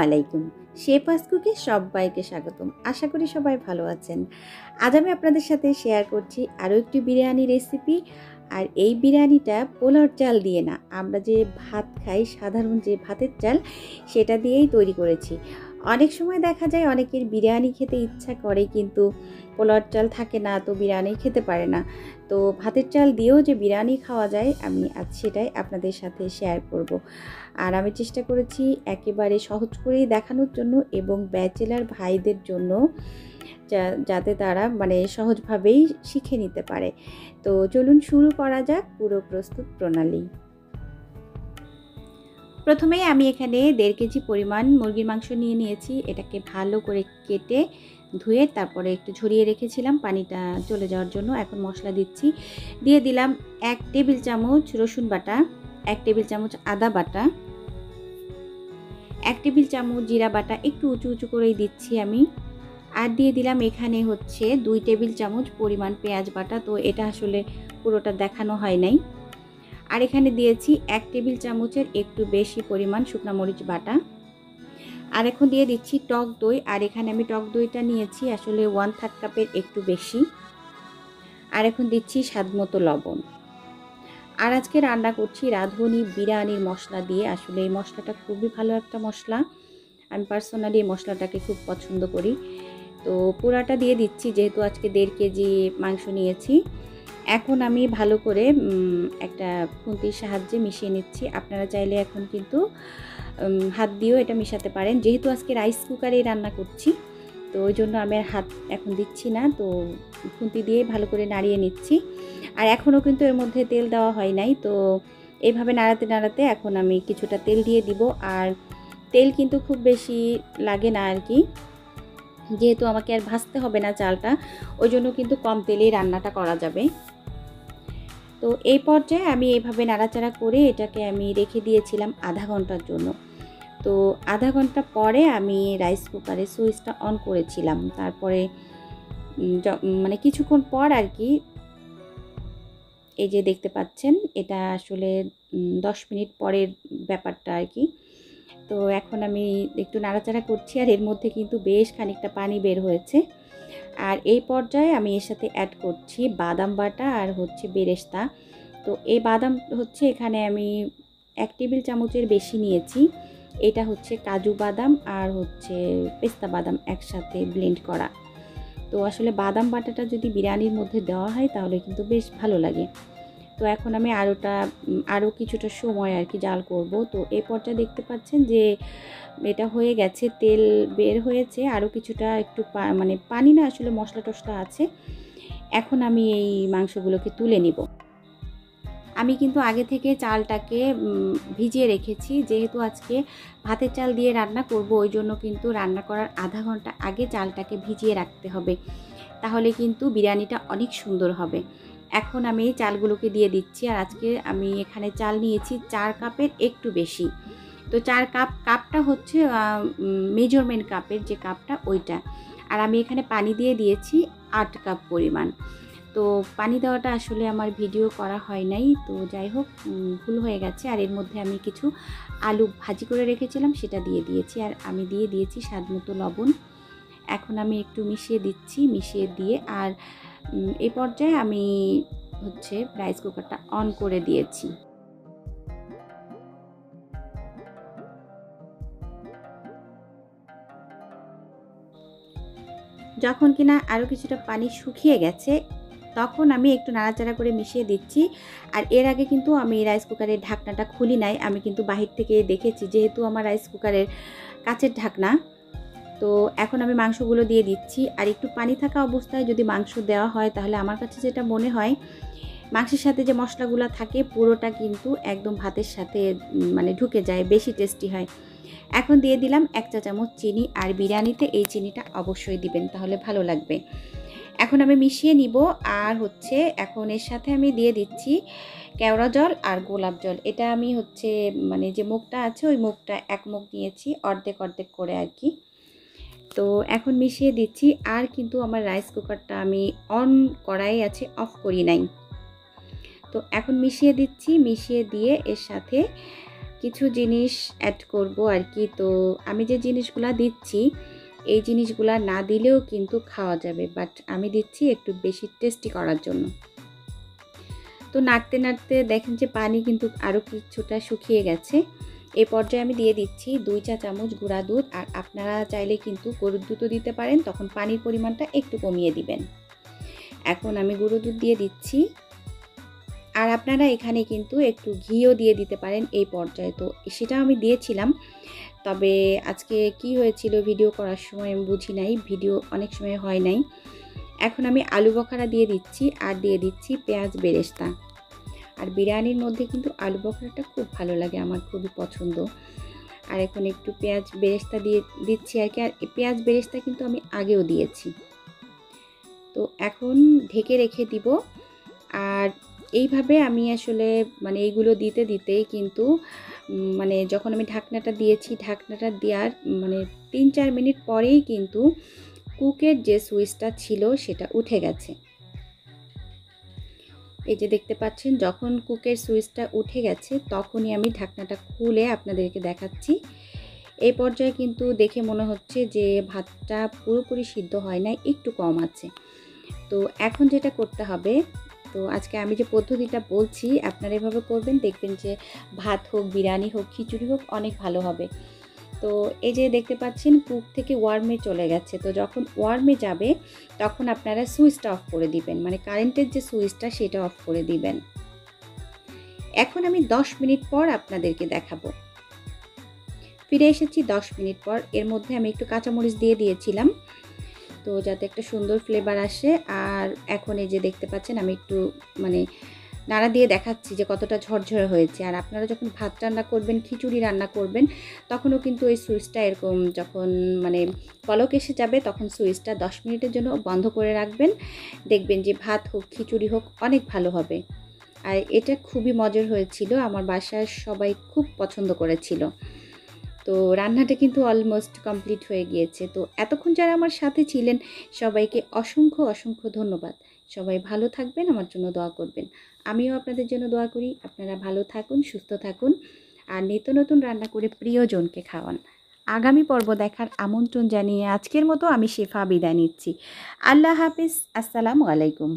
আলাইকুম। শেফাস কুকে সবাইকে স্বাগতম। আশা করি সবাই ভালো আছেন। আজ আমি আপনাদের সাথে শেয়ার করছি আরও একটি বিরিয়ানি রেসিপি। আর এই বিরিয়ানিটা পোলাওর চাল দিয়ে না, আমরা যে ভাত খাই সাধারণ যে ভাতের চাল সেটা দিয়েই তৈরি করেছি। অনেক সময় দেখা যায় অনেকের বিরিয়ানি খেতে ইচ্ছা করে কিন্তু পোলাওর চাল থাকে না, তো বিরিয়ানি খেতে পারে না। তো ভাতের চাল দিয়েও যে বিরিয়ানি খাওয়া যায় আমি আজ সেটাই আপনাদের সাথে শেয়ার করব। আর আমি চেষ্টা করেছি একেবারে সহজ করেই দেখানোর জন্য এবং ব্যাচেলার ভাইদের জন্য যাতে তারা সহজভাবেই শিখে নিতে পারে। তো চলুন শুরু করা যাক পুরো প্রস্তুত প্রণালী। প্রথমেই আমি এখানে 1.5 কেজি পরিমাণ মুরগির মাংস নিয়ে নিয়েছি। এটাকে ভালো করে কেটে ধুয়ে তারপরে একটু ঝরিয়ে রেখেছিলাম পানিটা চলে যাওয়ার জন্য। এখন মশলা দিচ্ছি। দিয়ে দিলাম 1 টেবিল চামচ রসুন বাটা, 1 টেবিল চামচ আদা বাটা, 1 টেবিল চামচ জিরা বাটা, একটু উঁচু উঁচু করেই দিচ্ছি আমি। আর দিয়ে দিলাম এখানে হচ্ছে 2 টেবিল চামচ পরিমাণ পেঁয়াজ বাটা, তো এটা আসলে পুরোটা দেখানো হয় নাই। আর এখানে দিয়েছি 1 টেবিল চামচের একটু বেশি পরিমাণ শুকনা মরিচ বাটা। আর এখন দিয়ে দিচ্ছি টক দই। আর এখানে আমি টক দইটা নিয়েছি আসলে 1/3 কাপের একটু বেশি। আর এখন দিচ্ছি স্বাদমতো লবণ। আর আজকে রান্না করছি রাঁধুনি বিরিয়ানির মশলা দিয়ে। আসলে এই মশলাটা খুবই ভালো একটা মশলা, আমি পার্সোনালি এই মশলাটাকে খুব পছন্দ করি। তো পুরাটা দিয়ে দিচ্ছি যেহেতু আজকে 1.5 কেজি মাংস নিয়েছি। এখন আমি ভালো করে একটা খুন্তির সাহায্যে মিশিয়ে নিচ্ছি। আপনারা চাইলে এখন কিন্তু হাত দিয়েও এটা মেশাতে পারেন। যেহেতু আজকে রাইস কুকারেই রান্না করছি তো ওই জন্য আমি আর হাত এখন দিচ্ছি না, তো খুন্তি দিয়ে ভালো করে নাড়িয়ে নিচ্ছি। আর এখনও কিন্তু এর মধ্যে তেল দেওয়া হয় নাই, তো এইভাবে নাড়াতে নাড়াতে এখন আমি কিছুটা তেল দিয়ে দিব। আর তেল কিন্তু খুব বেশি লাগে না আর কি, যেহেতু আমাকে আর ভাজতে হবে না চালটা, ওই জন্য কিন্তু কম তেলেই রান্নাটা করা যাবে। তো এই পর্যায়ে আমি এইভাবে নাড়াচাড়া করে এটাকে আমি রেখে দিয়েছিলাম আধা ঘন্টার জন্য। তো আধা ঘন্টা পরে আমি রাইস কুকারের সুইচটা অন করেছিলাম। তারপরে কিছুক্ষণ পর আর কি, এই যে দেখতে পাচ্ছেন এটা আসলে 10 মিনিট পরের ব্যাপারটা আর কি। তো এখন আমি একটু নাড়াচাড়া করছি আর এর মধ্যে কিন্তু বেশ খানিকটা পানি বের হয়েছে। আর এই পর্যায়ে আমি এর সাথে অ্যাড করছি বাদাম বাটা আর হচ্ছে বেরেস্তা। তো এই বাদাম হচ্ছে এখানে আমি 1 টেবিল চামচের বেশি নিয়েছি। এটা হচ্ছে কাজু বাদাম আর হচ্ছে পেস্তা বাদাম একসাথে ব্লেন্ড করা। তো আসলে বাদাম বাটাটা যদি বিরিয়ানির মধ্যে দেওয়া হয় তাহলে কিন্তু বেশ ভালো লাগে। তো এখন আমি আরও কিছুটা সময় আর কি জাল করব। তো এই পর্যায়ে দেখতে পাচ্ছেন যে এটা হয়ে গেছে, তেল বের হয়েছে, আরও কিছুটা একটু পানি না আসলে মশলা টশলা আছে। এখন আমি এই মাংসগুলোকে তুলে নিব। আমি কিন্তু আগে থেকে চালটাকে ভিজিয়ে রেখেছি, যেহেতু আজকে ভাতের চাল দিয়ে রান্না করব ওই জন্য কিন্তু রান্না করার আধা ঘন্টা আগে চালটাকে ভিজিয়ে রাখতে হবে, তাহলে কিন্তু বিরিয়ানিটা অনেক সুন্দর হবে। এখন আমি এই চালগুলোকে দিয়ে দিচ্ছি। আর আজকে আমি এখানে চাল নিয়েছি 4 কাপের একটু বেশি। তো 4 কাপটা হচ্ছে মেজারমেন্ট কাপের যে কাপটা ওইটা। আর আমি এখানে পানি দিয়ে দিয়েছি 8 কাপ পরিমাণ। তো পানি দেওয়াটা আসলে আমার ভিডিও করা হয় নাই, তো যাই হোক ভুল হয়ে গেছে। আর এর মধ্যে আমি কিছু আলু ভাজি করে রেখেছিলাম সেটা দিয়ে দিয়েছি। আর আমি দিয়ে দিয়েছি স্বাদমতো লবণ। এখন আমি একটু মিশিয়ে দিচ্ছি, মিশিয়ে দিয়ে আর এই পর্যায়ে আমি হচ্ছে রাইস কুকারটা অন করে দিয়েছি। যখন কিনা আরও কিছুটা পানি শুকিয়ে গেছে তখন আমি একটু নাড়াচাড়া করে মিশিয়ে দিচ্ছি। আর এর আগে কিন্তু আমি রাইস কুকারের ঢাকনাটা খুলি নাই, আমি কিন্তু বাহির থেকে দেখেছি, যেহেতু আমার রাইস কুকারের কাচের ঢাকনা। তো এখন আমি মাংসগুলো দিয়ে দিচ্ছি। আর একটু পানি থাকা অবস্থায় যদি মাংস দেওয়া হয় তাহলে আমার কাছে যেটা মনে হয় মাংসের সাথে যে মশলাগুলো থাকে পুরোটা কিন্তু একদম ভাতের সাথে ঢুকে যায়, বেশি টেস্টি হয়। এখন দিয়ে দিলাম 1 চা চামচ চিনি। আর বিরিয়ানিতে এই চিনিটা অবশ্যই দিবেন, তাহলে ভালো লাগবে। এখন আমি মিশিয়ে নিব। আর হচ্ছে এখন এর সাথে আমি দিয়ে দিচ্ছি কেওড়া জল আর গোলাপ জল। এটা আমি হচ্ছে যে মুখটা আছে ওই মুখটা 1 মুখ নিয়েছি, অর্ধেক অর্ধেক করে আর কি। তো এখন মিশিয়ে দিচ্ছি। আর কিন্তু আমার রাইস কুকারটা আমি অন করাই আছে, অফ করি নাই। তো এখন মিশিয়ে দিচ্ছি, মিশিয়ে দিয়ে এর সাথে কিছু জিনিস অ্যাড করব আর কি। তো আমি যে জিনিসগুলা দিচ্ছি এই জিনিসগুলা না দিলেও কিন্তু খাওয়া যাবে, বাট আমি দিচ্ছি একটু বেশি টেস্টি করার জন্য। তো নাড়তে নাড়তে দেখেন যে পানি কিন্তু আরও কিছুটা শুকিয়ে গেছে। এই পর্যায়ে আমি দিয়ে দিচ্ছি 2 চা চামচ গুঁড়া দুধ। আর আপনারা চাইলে কিন্তু গরুর দুধও দিতে পারেন, তখন পানির পরিমাণটা একটু কমিয়ে দিবেন। এখন আমি গুঁড়ো দুধ দিয়ে দিচ্ছি, আর আপনারা এখানে কিন্তু একটু ঘিও দিয়ে দিতে পারেন এই পর্যায়ে। তো সেটা আমি দিয়েছিলাম, তবে আজকে কি হয়েছিল ভিডিও করার সময় আমি বুঝি নাই, ভিডিও অনেক সময় হয় নাই। এখন আমি আলু বখরা দিয়ে দিচ্ছি, আর দিয়ে দিচ্ছি পেঁয়াজ বেরেস্তা। আর বিরিয়ানির মধ্যে কিন্তু আলু বখরাটা খুব ভালো লাগে, আমার খুবই পছন্দ। আর এখন একটু পেঁয়াজ বেরেস্তা দিয়ে দিচ্ছি আর কি। আর পেঁয়াজ বেরেস্তা কিন্তু আমি আগেও দিয়েছি। তো এখন ঢেকে রেখে দিব। আর এইভাবে আমি আসলে মানে এইগুলো দিতে দিতেই কিন্তু মানে যখন আমি ঢাকনাটা দিয়েছি, ঢাকনাটা দেওয়ার মানে 3-4 মিনিট পরেই কিন্তু কুকের যে সুইচটা ছিল সেটা উঠে গেছে। এই যে দেখতে পাচ্ছেন, যখন কুকের সুইচটা উঠে গেছে তখনই আমি ঢাকনাটা খুলে আপনাদেরকে দেখাচ্ছি। এই পর্যায়ে কিন্তু দেখে মনে হচ্ছে যে ভাতটা পুরোপুরি সিদ্ধ হয় নাই, একটু কম আছে। তো এখন যেটা করতে হবে, তো আজকে আমি যে পদ্ধতিটা বলছি আপনারা এভাবে করবেন, দেখবেন যে ভাত হোক, বিরিয়ানি হোক, খিচুড়ি হোক অনেক ভালো হবে। তো এই যে দেখতে পাচ্ছেন কুক থেকে ওয়ার্মে চলে গেছে। তো যখন ওয়ার্মে যাবে তখন আপনারা সুইচটা অফ করে দিবেন, মানে কারেন্টের যে সুইচটা সেটা অফ করে দিবেন। এখন আমি 10 মিনিট পর আপনাদেরকে দেখাবো। ফিরে এসেছি 10 মিনিট পর। এর মধ্যে আমি একটু কাঁচামরিচ দিয়ে দিয়েছিলাম, তো যাতে একটা সুন্দর ফ্লেভার আসে। আর এখন এই যে দেখতে পাচ্ছেন আমি একটু মানে নাড়া দিয়ে দেখাচ্ছি যে কতটা ঝরঝরে হয়েছে। আর আপনারা যখন ভাত রান্না করবেন, খিচুড়ি রান্না করবেন, তখনও কিন্তু এই সুইচটা এরকম যখন মানে পলক এসে যাবে তখন সুইচটা 10 মিনিটের জন্য বন্ধ করে রাখবেন। দেখবেন যে ভাত হোক, খিচুড়ি হোক অনেক ভালো হবে। আর এটা খুবই মজার হয়েছিল, আমার বাসার সবাই খুব পছন্দ করেছিল। তো রান্নাটা কিন্তু অলমোস্ট কমপ্লিট হয়ে গিয়েছে। তো এতক্ষণ যারা আমার সাথে ছিলেন সবাইকে অসংখ্য অসংখ্য ধন্যবাদ। সবাই ভালো থাকবেন, আমার জন্য দোয়া করবেন। আমিও আপনাদের জন্য দোয়া করি। আপনারা ভালো থাকুন, সুস্থ থাকুন, আর নিত্য নতুন রান্না করে প্রিয়জনকে খাওয়ান। আগামী পর্ব দেখার আমন্ত্রণ জানিয়ে আজকের মতো আমি শেফা বিদায় নিচ্ছি। আল্লাহ হাফিজ, আসসালামু আলাইকুম।